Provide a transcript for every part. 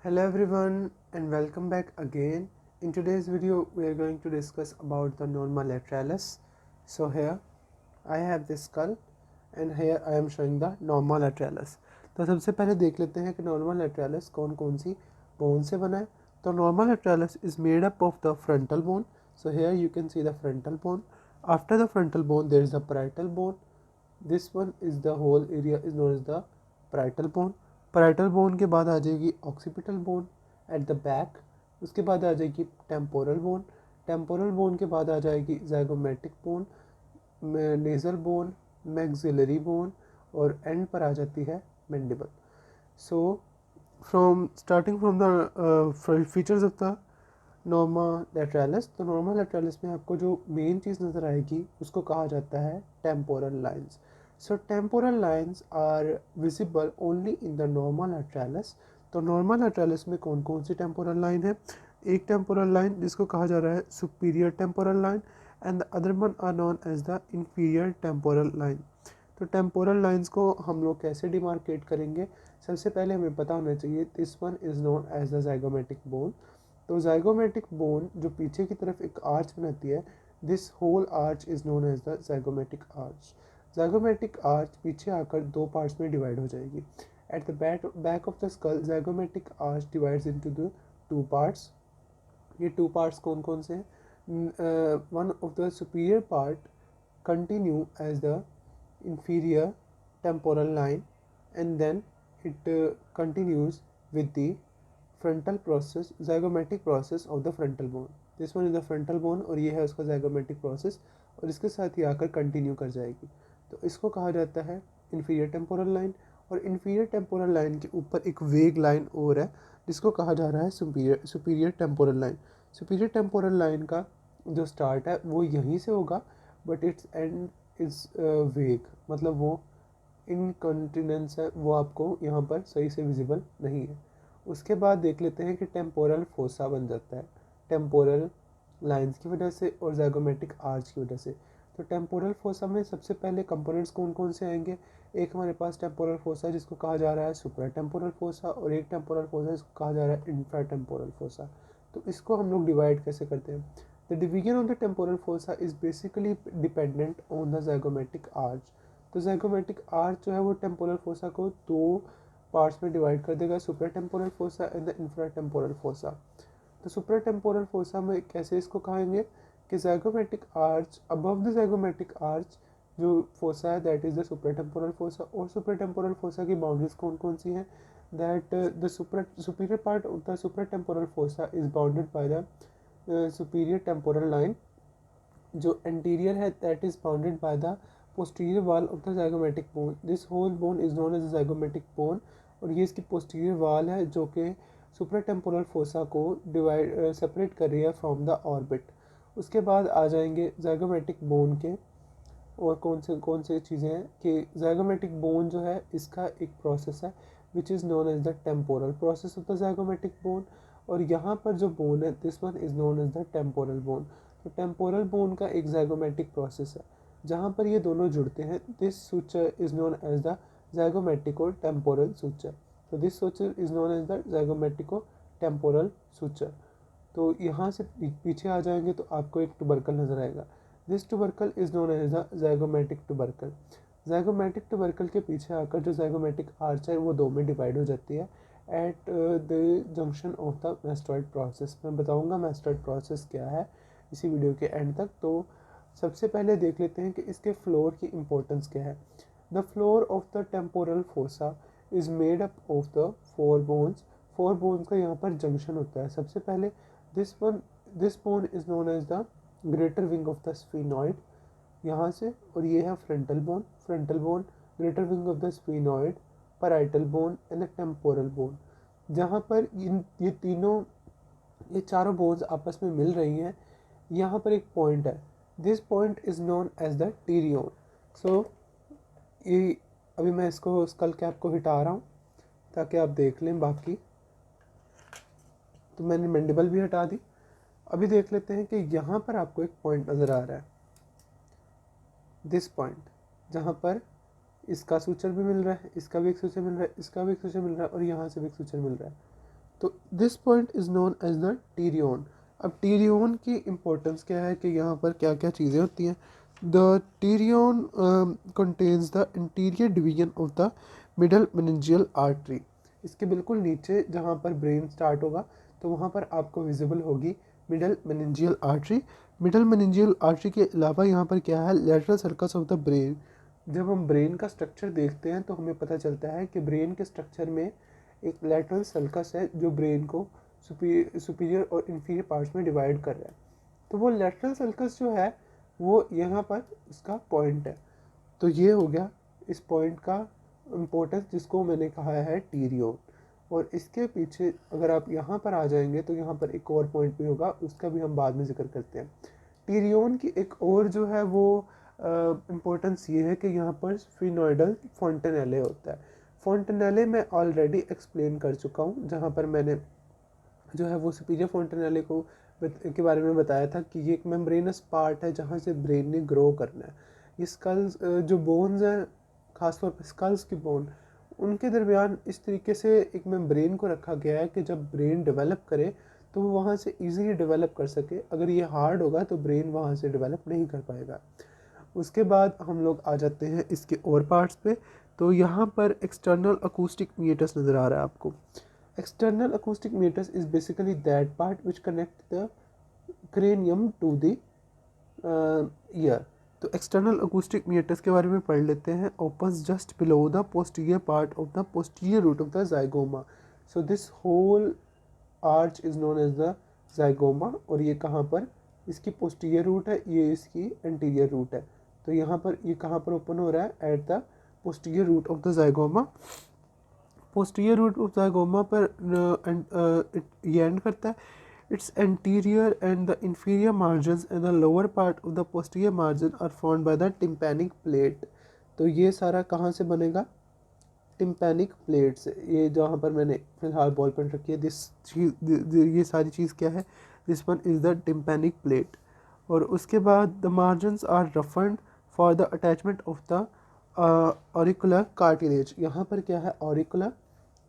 Hello everyone and welcome back again. In today's video we are going to discuss about the norma lateralis. So here I have this skull and here I am showing the norma lateralis. तो सबसे पहले देख लेते हैं कि norma lateralis कौन कौन सी bone से बना है. तो norma lateralis is made up of the frontal bone. So here you can see the frontal bone. After the frontal bone there is the parietal bone. This one is the whole area is known as the parietal bone. Parietal bone के बाद आ जाएगी occipital bone eight the back. उसके बाद आ जाएगी temporal bone. Temporal bone के बाद आ जाएगी zygomatic bone, nasal bone, maxillary bone और एंड पर आ जाती है mandible. So starting from the features of the Norma लैटरलिस. तो नॉर्मा लैटरलिस में आपको जो मेन चीज़ नज़र आएगी उसको कहा जाता है temporal lines. So temporal lines are visible only in the norma lateralis. तो norma lateralis में कौन कौन सी temporal line है? एक temporal line जिसको कहा जा रहा है superior temporal line and the other one are known as the inferior temporal line. तो temporal lines को हम लोग कैसे demarcate करेंगे? सबसे पहले हमें पता होना चाहिए this one is known as the zygomatic bone. तो zygomatic bone जो पीछे की तरफ एक arch बनाती है, this whole arch is known as the zygomatic arch. zygomatic arch पीछे आकर दो पार्ट्स में डिवाइड हो जाएगी. At the back of the skull zygomatic arch divides into the two parts. ये टू पार्ट्स कौन कौन से हैं? One of the superior part continue as the inferior temporal line and then it continues with the frontal process, zygomatic process of the frontal bone. This one is the frontal bone और ये है उसका zygomatic process और इसके साथ ही आकर continue कर जाएगी. तो इसको कहा जाता है inferior temporal line. और inferior temporal line के ऊपर एक वेग लाइन और है जिसको कहा जा रहा है superior temporal line. superior temporal line का जो स्टार्ट है वो यहीं से होगा बट इट्स एंड इज वेग, मतलब वो इनकॉन्टिनेंस है, वो आपको यहाँ पर सही से विजिबल नहीं है. उसके बाद देख लेते हैं कि टेम्पोरल फोसा बन जाता है टेम्पोरल लाइंस की वजह से और ज़ाइगोमेटिक आर्च की वजह से. तो टेम्पोरल फोसा में सबसे पहले कंपोनेंट्स कौन कौन से आएंगे? एक हमारे पास टेम्पोरल फोसा जिसको कहा जा रहा है सुप्रा टेम्पोरल फोसा और एक टेम्पोरल फोसा जिसको कहा जा रहा है इंफ्रा टेम्पोरल फोसा. तो इसको हम लोग डिवाइड कैसे करते हैं? The division of the temporal fossa is basically dependent on the zygomatic arch. तो ज़ाइगोमेटिक आर्च जो है वो टेम्पोरल फोसा को दो पार्ट्स में डिवाइड कर देगा, supra temporal fossa and the infra temporal fossa. तो सुप्रा टेम्पोरल फोसा में कैसे इसको कहेंगे कि zygomatic arch above the zygomatic arch जो फोसा है that is the supra temporal fossa. और सुप्रा टेम्पोरल फोसा की बाउंड्रीज कौन कौन सी हैं? That the superior part of the supra temporal fossa is bounded by the superior temporal line. जो anterior है that is bounded by the posterior wall of the zygomatic bone. This whole bone is known as the zygomatic bone और ये इसकी posterior wall है जो कि supra temporal fossa को divide separate कर रही है फ्रॉम द ऑर्बिट. उसके बाद आ जाएंगे ज़ाइगोमेटिक बोन के और कौन से चीज़ें हैं कि ज़ाइगोमेटिक बोन जो है इसका एक प्रोसेस है which is known as the temporal process of the zygomatic bone. और यहाँ पर जो बोन है this one is known as the temporal bone. तो टेम्पोरल बोन का एक ज़ाइगोमेटिक प्रोसेस है जहाँ पर ये दोनों जुड़ते हैं. This suture is known as the zygomatico temporal suture. तो this suture is known as the zygomatico temporal suture. तो यहाँ से पीछे आ जाएंगे तो आपको एक ट्यूबरकल नज़र आएगा. This tubercle is known as the zygomatic tubercle. Zygomatic tubercle के पीछे आकर जो ज़ाइगोमेटिक आर्च है वो दो में डिवाइड हो जाती है at the junction of the mastoid process. मैं बताऊँगा मैस्टॉइड प्रोसेस क्या है इसी वीडियो के एंड तक. तो सबसे पहले देख लेते हैं कि इसके फ्लोर की इम्पोर्टेंस क्या है. The floor of the temporal fossa is made up of the four bones. Four bones का यहाँ पर जंक्शन होता है. सबसे पहले this bone is known as the greater wing of the sphenoid यहाँ से, और ये है frontal bone, greater wing of the sphenoid, parietal bone and the temporal bone. जहाँ पर ये चारों बोन्स आपस में मिल रही हैं. यहाँ पर एक पॉइंट है. This point is known as the pterion. So ये अभी मैं इसको स्कल कैप को हटा रहा हूँ ताकि आप देख लें बाकी. तो मैंने मैंडिबल भी हटा दी. अभी देख लेते हैं कि यहाँ पर आपको एक पॉइंट नज़र आ रहा है, दिस पॉइंट, जहाँ पर इसका सूचर भी मिल रहा है, इसका भी एक सूचर मिल रहा है, इसका भी एक सूचर मिल रहा है और यहाँ से भी एक सूचर मिल रहा है. तो this point is known as the pterion. अब टीरियन की इम्पोर्टेंस क्या है कि यहाँ पर क्या क्या चीज़ें होती हैं। The Tyrion contains the interior division of the middle meningeal artery. इसके बिल्कुल नीचे जहाँ पर ब्रेन स्टार्ट होगा तो वहाँ पर आपको विजिबल होगी middle meningeal artery. Middle meningeal artery के अलावा यहाँ पर क्या है, lateral sulcus of the brain. जब हम ब्रेन का स्ट्रक्चर देखते हैं तो हमें पता चलता है कि ब्रेन के स्ट्रक्चर में एक लैटरल सर्कस है जो ब्रेन को सुपीरियर और इन्फीरियर पार्ट्स में डिवाइड कर रहा है। तो वो लैटरल सर्कस जो है वो यहाँ पर इसका पॉइंट है। तो ये हो गया इस पॉइंट का इम्पोर्टेंस जिसको मैंने कहा है टीरियन। और इसके पीछे अगर आप यहाँ पर आ जाएंगे तो यहाँ पर एक और पॉइंट भी होगा, उसका भी हम बाद में जिक्र करते हैं। टीरियन की एक और जो है वो इम्पोर्टेंस ये है कि यहाँ पर स्फिनोइडल फॉन्टेनेले होता है। फॉन्टेनेले मैं ऑलरेडी एक्सप्लेन कर चुका हूँ, जहाँ पर मैंने जो है वो सुपीरियर फॉन्टेनेले के बारे में बताया था कि ये एक मेम्ब्रेनस पार्ट है जहाँ से ब्रेन ने ग्रो करना है। ये स्कल्स जो बोन्स हैं, खासतौर पर स्कल्स की बोन, उनके दरमियान इस तरीके से एक मेम्ब्रेन को रखा गया है कि जब ब्रेन डेवलप करे तो वो वहाँ से इजीली डेवलप कर सके। अगर ये हार्ड होगा तो ब्रेन वहाँ से डेवलप नहीं कर पाएगा। उसके बाद हम लोग आ जाते हैं इसके और पार्ट्स पे। तो यहाँ पर एक्सटर्नल अकूस्टिक मीटस नज़र आ रहा है आपको। External acoustic meatus is basically that part which connect the cranium to the ear. तो एक्सटर्नल अकूस्टिक मीटस के बारे में पढ़ लेते हैं। Opens just below the posterior part of the posterior root of the zygoma. So this whole arch is known as the zygoma. और ये कहाँ पर, इसकी पोस्टीरियर रूट है, ये इसकी एंटीरियर रूट है। तो यहाँ पर ये कहाँ पर ओपन हो रहा है, at the posterior root of the zygoma. Posterior root of zygoma पर ये एंड करता है। Its anterior and the inferior margins and the lower part of the posterior margin are formed by the tympanic plate. तो ये सारा कहाँ से बनेगा, टिम्पैनिक प्लेट से। ये जहाँ पर मैंने फिलहाल बॉल पेन रखी है, दिस चीज ये सारी चीज़ क्या है, this one is the tympanic plate. और उसके बाद the margins are roughened for the attachment of the auricular cartilage. यहाँ पर क्या है, ऑरिकुलर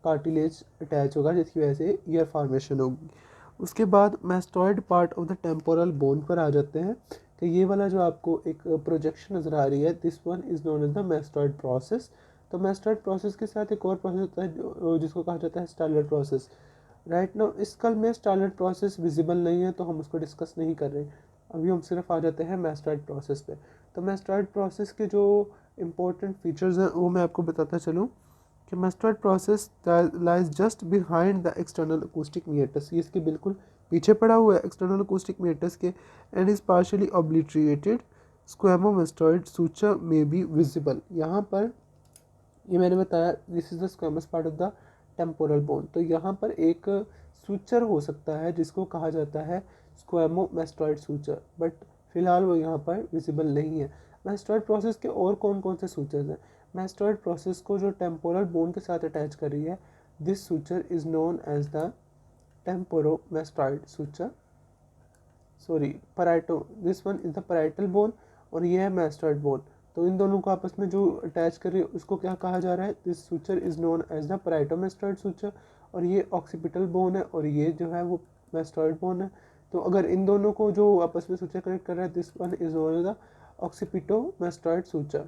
कार्टिलेज अटैच होगा जिसकी वजह से ईयर फॉर्मेशन होगी। उसके बाद mastoid part of the temporal bone पर आ जाते हैं। तो ये वाला जो आपको एक प्रोजेक्शन नज़र आ रही है, this one is known as the mastoid process. तो मैस्टॉइड प्रोसेस के साथ एक और प्रोसेस होता है जिसको कहा जाता है स्टाइलर प्रोसेस। राइट नाउ इस कल में स्टाइलर प्रोसेस विजिबल नहीं है तो हम उसको डिस्कस नहीं कर रहे। अभी हम सिर्फ आ जाते हैं मैस्टॉइड प्रोसेस पे। तो मैस्टॉइड प्रोसेस के जो इम्पोर्टेंट फीचर्स हैं वो मैं आपको बताता चलूँ कि mastoid process lies just behind the external acoustic meatus. ये इसके बिल्कुल पीछे पड़ा हुआ है एक्सटर्नल अकूस्टिक मीटस के, and is partially obliterated squamomastoid suture में बी विजिबल। यहाँ पर ये मैंने बताया this is the squamous part of the temporal bone. तो यहाँ पर एक सूचर हो सकता है जिसको कहा जाता है स्क्वेमोमेस्टॉइड सूचर, बट फिलहाल वो यहाँ पर विजिबल नहीं है। मैस्टॉइड प्रोसेस के और कौन कौन से सूचर्स हैं, मैस्टॉइड प्रोसेस को जो टेम्पोरल बोन के साथ अटैच कर रही है, this suture is known as the temporomastoid suture, sorry parieto, this one is the parietal bone और ये है मैस्टॉइड बोन। तो इन दोनों को आपस में जो अटैच कर रही है उसको क्या कहा जा रहा है, this suture is known as the parietomastoid suture. और ये ऑक्सीपिटल बोन है और ये जो है वो मैस्टॉइड बोन है। तो अगर इन दोनों को जो आपस में सूचर कनेक्ट कर रहा है, this one is known as the occipitomastoid suture.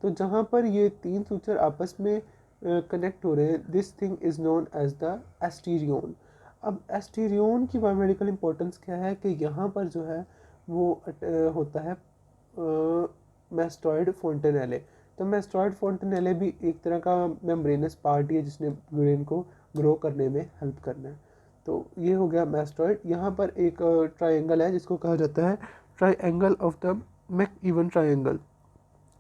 तो जहाँ पर ये तीन सूचर आपस में कनेक्ट हो रहे हैं, this thing is known as the asterion. अब एस्टीरियन की बायोमेडिकल इंपॉर्टेंस क्या है कि यहाँ पर जो है वो होता है मैस्टॉइड फॉन्टेनेले। तो मैस्टॉइड फॉन्टेनेले भी एक तरह का मेम्ब्रेनस पार्ट है जिसने ब्रेन को ग्रो करने में हेल्प करना है। तो ये हो गया मैस्टॉइड। यहाँ पर एक ट्रायंगल है जिसको कहा जाता है triangle of the MacEwen triangle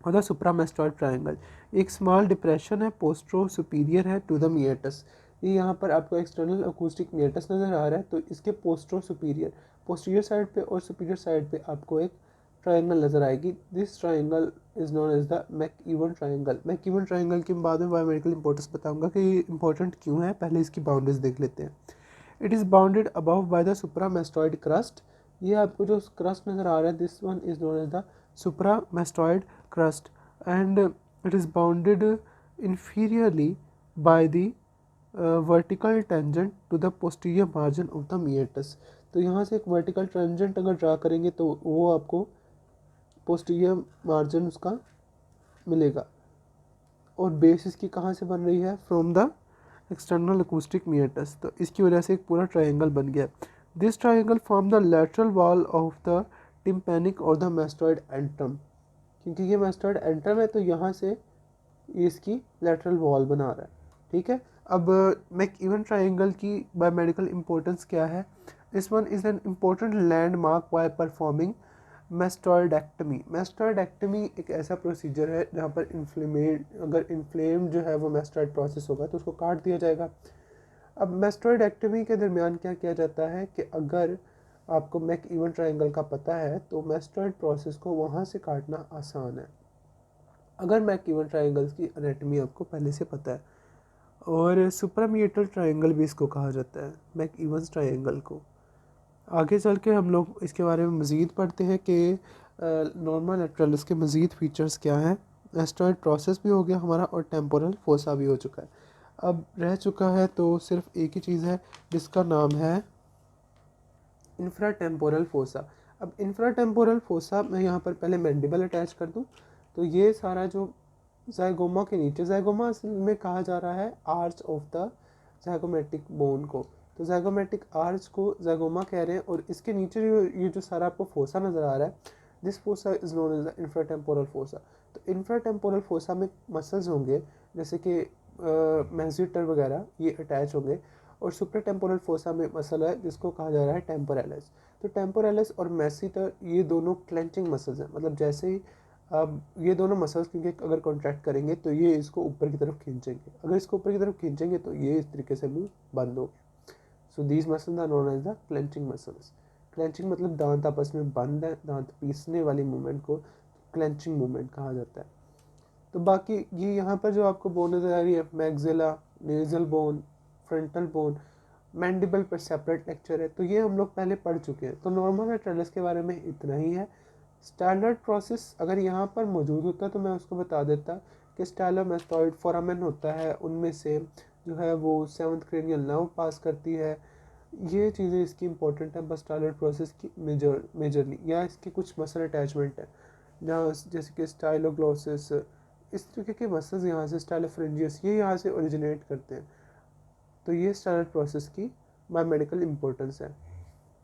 और द सुप्रामेस्टॉइड ट्रायंगल। एक स्मॉल डिप्रेशन है, पोस्ट्रो सुपीरियर है टू द मिएटस। ये यहाँ पर आपको एक्सटर्नल अकूस्टिक मिएटस नज़र आ रहा है, तो इसके पोस्ट्रो सुपीरियर, पोस्टीरियर साइड पे और सुपीरियर साइड पे आपको एक ट्रायंगल नज़र आएगी। This triangle is known as the MacEwen triangle. MacEwen triangle के बाद में बायोमेडिकल इंपॉर्टेंस बताऊंगा कि ये इंपॉर्टेंट क्यों है, पहले इसकी बाउंड्रीज देख लेते हैं। It is bounded above by the supramastoid crest. ये आपको जो क्रस्ट नज़र आ रहा है, this one is known as the supramastoid crust, and it is bounded inferiorly by the vertical tangent to the posterior margin of the meatus. तो यहाँ से एक वर्टिकल टेंजेंट अगर ड्रा करेंगे तो वो आपको पोस्टीरियर मार्जिन उसका मिलेगा। और बेस इसकी कहाँ से बन रही है? From the external acoustic meatus. तो इसकी वजह से एक पूरा ट्रायंगल बन गया। This triangle form the lateral wall of the tympanic और द मैस्टॉइड एंट्रम। क्योंकि ये मैस्टॉइड एंट्रम है तो यहाँ से ये इसकी लेटरल वॉल बना रहा है। ठीक है। अब मैक इवन ट्रायंगल की बायोमेडिकल इंपॉर्टेंस क्या है? This one is an important landmark by performing mastoidectomy. Mastoidectomy एक ऐसा प्रोसीजर है जहाँ पर अगर इन्फ्लेम जो है वो मैस्टॉइड प्रोसेस होगा तो उसको काट दिया जाएगा। अब मैस्टॉइडेक्टमी के दरमियान क्या किया जाता है कि अगर आपको मैक इवन ट्रायंगल का पता है तो मैस्टॉइड प्रोसेस को वहाँ से काटना आसान है, अगर मैक इवन ट्रायंगल्स की एनाटॉमी आपको पहले से पता है। और सुप्रामीटल ट्रायंगल भी इसको कहा जाता है, मैक इवन्स ट्रायंगल को। आगे चल के हम लोग इसके बारे में मज़ीद पढ़ते हैं कि नॉर्मल लेटरलिस के मज़ीद फीचर्स क्या हैं। एस्टॉइड प्रोसेस भी हो गया हमारा और टेम्पोरल फोसा भी हो चुका है। अब रह चुका है तो सिर्फ एक ही चीज़ है जिसका नाम है इंफ्राटेम्पोरल फोसा। अब इंफ्राटेम्पोरल फोसा मैं यहाँ पर पहले मैंडिबल अटैच कर दूँ तो ये सारा जो जाइगोमा के नीचे, जाइगोमा असल में कहा जा रहा है arch of the zygomatic bone को, तो जाइगोमेटिक आर्च को जाइगोमा कह रहे हैं। और इसके नीचे ये जो सारा आपको फोसा नज़र आ रहा है, this fossa is known as the infratemporal fossa. तो इंफ्राटेम्पोरल फोसा में मसल्स होंगे जैसे कि मैजिटर वगैरह, ये अटैच होंगे। और सुप्राटेम्पोरल फोसा में मसल है जिसको कहा जा रहा है टेम्पोरैलिस। तो टेम्पोरैलिस और मैसिटर ये दोनों क्लेंचिंग मसल्स हैं, मतलब जैसे ही अब ये दोनों मसल्स क्योंकि अगर कॉन्ट्रैक्ट करेंगे तो ये इसको ऊपर की तरफ खींचेंगे, अगर इसको ऊपर की तरफ खींचेंगे तो ये इस तरीके से मुंह बंद हो गया। So these muscles are known as the clenching muscles. Clenching मतलब दांत आपस में बंद है, दांत पीसने वाली मूवमेंट को क्लेंचिंग मूवमेंट कहा जाता है। तो बाकी ये यहाँ पर जो आपको बोन नजर आ रही है, maxilla, nasal bone, frontal bone, mandible पर सेपरेट लेक्चर है, तो ये हम लोग पहले पढ़ चुके हैं। तो नॉर्मल लेटरलिस के बारे में इतना ही है। स्टैंडर्ड प्रोसेस अगर यहाँ पर मौजूद होता तो मैं उसको बता देता कि स्टाइलोमैस्टॉइड फोरामेन होता है, उनमें से जो है वो 7th क्रेनियल नर्व पास करती है। ये चीज़ें इसकी इंपॉर्टेंट है बस स्टाइलर प्रोसेस की मेजरली, या इसके कुछ मसल अटैचमेंट है जहाँ जैसे कि स्टाइलोग्लोसिस, इस तरीके के मसल्स यहाँ से, स्टाइलोफ्रेंजियस, ये यहाँ से ओरिजिनेट करते हैं। तो ये स्टैंडर्ड प्रोसेस की बायोमेडिकल इंपॉर्टेंस है।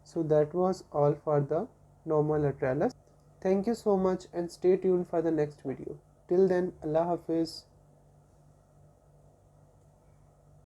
So that was all for the normal lateralus. Thank you so much and stay tuned for the next video. Till then, Allah Hafiz.